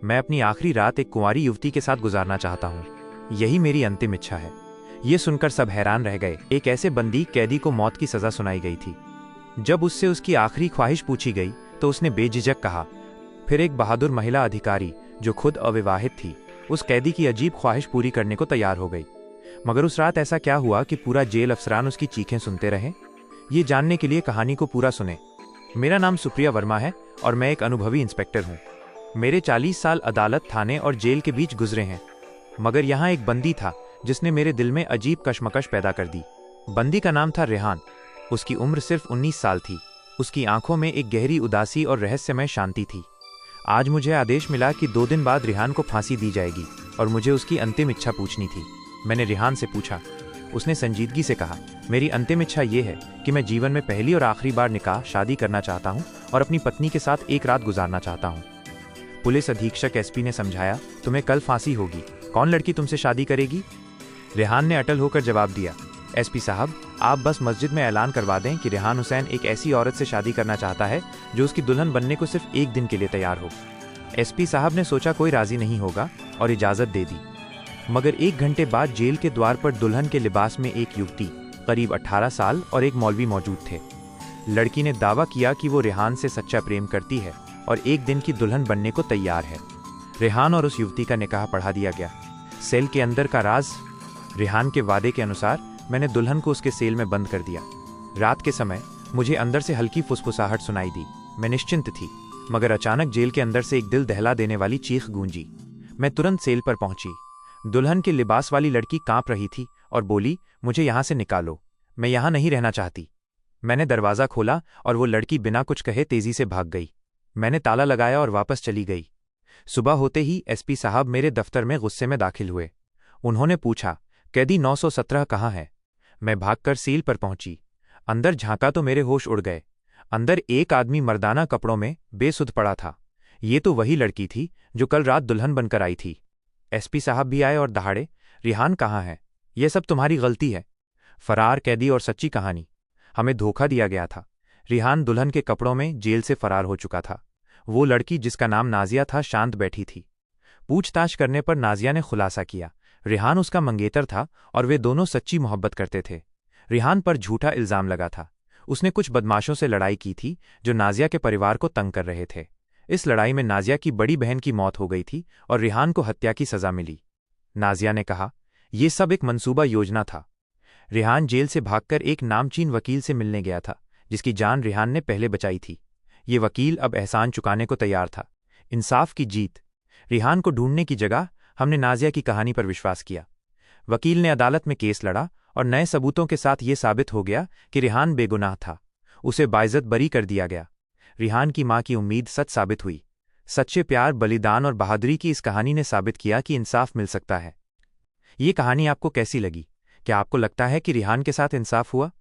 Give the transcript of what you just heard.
मैं अपनी आखिरी रात एक कुंवारी युवती के साथ गुजारना चाहता हूँ। यही मेरी अंतिम इच्छा है। ये सुनकर सब हैरान रह गए। एक ऐसे बंदी कैदी को मौत की सजा सुनाई गई थी। जब उससे उसकी आखिरी ख्वाहिश पूछी गई तो उसने बेझिझक कहा। फिर एक बहादुर महिला अधिकारी जो खुद अविवाहित थी, उस कैदी की अजीब ख्वाहिश पूरी करने को तैयार हो गई। मगर उस रात ऐसा क्या हुआ कि पूरा जेल अफसरान उसकी चीखें सुनते रहे? ये जानने के लिए कहानी को पूरा सुने। मेरा नाम सुप्रिया वर्मा है और मैं एक अनुभवी इंस्पेक्टर हूँ। मेरे 40 साल अदालत, थाने और जेल के बीच गुजरे हैं। मगर यहाँ एक बंदी था जिसने मेरे दिल में अजीब कशमकश पैदा कर दी। बंदी का नाम था रेहान। उसकी उम्र सिर्फ 19 साल थी। उसकी आंखों में एक गहरी उदासी और रहस्यमय शांति थी। आज मुझे आदेश मिला कि 2 दिन बाद रेहान को फांसी दी जाएगी और मुझे उसकी अंतिम इच्छा पूछनी थी। मैंने रेहान से पूछा। उसने संजीदगी से कहा, मेरी अंतिम इच्छा ये है कि मैं जीवन में पहली और आखिरी बार निकाह शादी करना चाहता हूँ और अपनी पत्नी के साथ एक रात गुजारना चाहता हूँ। पुलिस अधीक्षक एसपी ने समझाया, तुम्हें कल फांसी होगी। कौन लड़की तुमसे शादी करेगी? रेहान ने अटल होकर जवाब दिया, एसपी साहब, आप बस मस्जिद में ऐलान करवा दें कि रेहान हुसैन एक ऐसी औरत से शादी करना चाहता है जो उसकी दुल्हन बनने को सिर्फ 1 दिन के लिए तैयार हो। एसपी साहब ने सोचा कोई राजी नहीं होगा और इजाजत दे दी। मगर 1 घंटे बाद जेल के द्वार पर दुल्हन के लिबास में एक युवती करीब 18 साल और एक मौलवी मौजूद थे। लड़की ने दावा किया कि वो रेहान से सच्चा प्रेम करती है और 1 दिन की दुल्हन बनने को तैयार है। रेहान और उस युवती का निकाह पढ़ा दिया गया। सेल के अंदर का राज। रेहान के वादे के अनुसार मैंने दुल्हन को उसके सेल में बंद कर दिया। रात के समय मुझे अंदर से हल्की फुसफुसाहट सुनाई दी। मैं निश्चिंत थी, मगर अचानक जेल के अंदर से एक दिल दहला देने वाली चीख गूंजी। मैं तुरंत सेल पर पहुंची। दुल्हन के लिबास वाली लड़की कांप रही थी और बोली, मुझे यहां से निकालो, मैं यहां नहीं रहना चाहती। मैंने दरवाजा खोला और वो लड़की बिना कुछ कहे तेजी से भाग गई। मैंने ताला लगाया और वापस चली गई। सुबह होते ही एसपी साहब मेरे दफ्तर में गुस्से में दाखिल हुए। उन्होंने पूछा, कैदी 917 कहाँ है? मैं भागकर सील पर पहुंची। अंदर झांका तो मेरे होश उड़ गए। अंदर एक आदमी मर्दाना कपड़ों में बेसुध पड़ा था। ये तो वही लड़की थी जो कल रात दुल्हन बनकर आई थी। एसपी साहब भी आए और दहाड़े, रेहान कहाँ है? यह सब तुम्हारी गलती है। फरार कैदी और सच्ची कहानी। हमें धोखा दिया गया था। रेहान दुल्हन के कपड़ों में जेल से फरार हो चुका था। वो लड़की जिसका नाम नाजिया था शांत बैठी थी। पूछताछ करने पर नाजिया ने खुलासा किया, रेहान उसका मंगेतर था और वे दोनों सच्ची मोहब्बत करते थे। रेहान पर झूठा इल्जाम लगा था। उसने कुछ बदमाशों से लड़ाई की थी जो नाजिया के परिवार को तंग कर रहे थे। इस लड़ाई में नाजिया की बड़ी बहन की मौत हो गई थी और रेहान को हत्या की सजा मिली। नाजिया ने कहा, यह सब एक मंसूबा योजना था। रेहान जेल से भागकर एक नामचीन वकील से मिलने गया था जिसकी जान रेहान ने पहले बचाई थी। ये वकील अब एहसान चुकाने को तैयार था। इंसाफ की जीत। रेहान को ढूंढने की जगह हमने नाजिया की कहानी पर विश्वास किया। वकील ने अदालत में केस लड़ा और नए सबूतों के साथ ये साबित हो गया कि रेहान बेगुनाह था। उसे बाइज्जत बरी कर दिया गया। रेहान की मां की उम्मीद सच साबित हुई। सच्चे प्यार, बलिदान और बहादुरी की इस कहानी ने साबित किया कि इंसाफ मिल सकता है। ये कहानी आपको कैसी लगी? क्या आपको लगता है कि रेहान के साथ इंसाफ हुआ?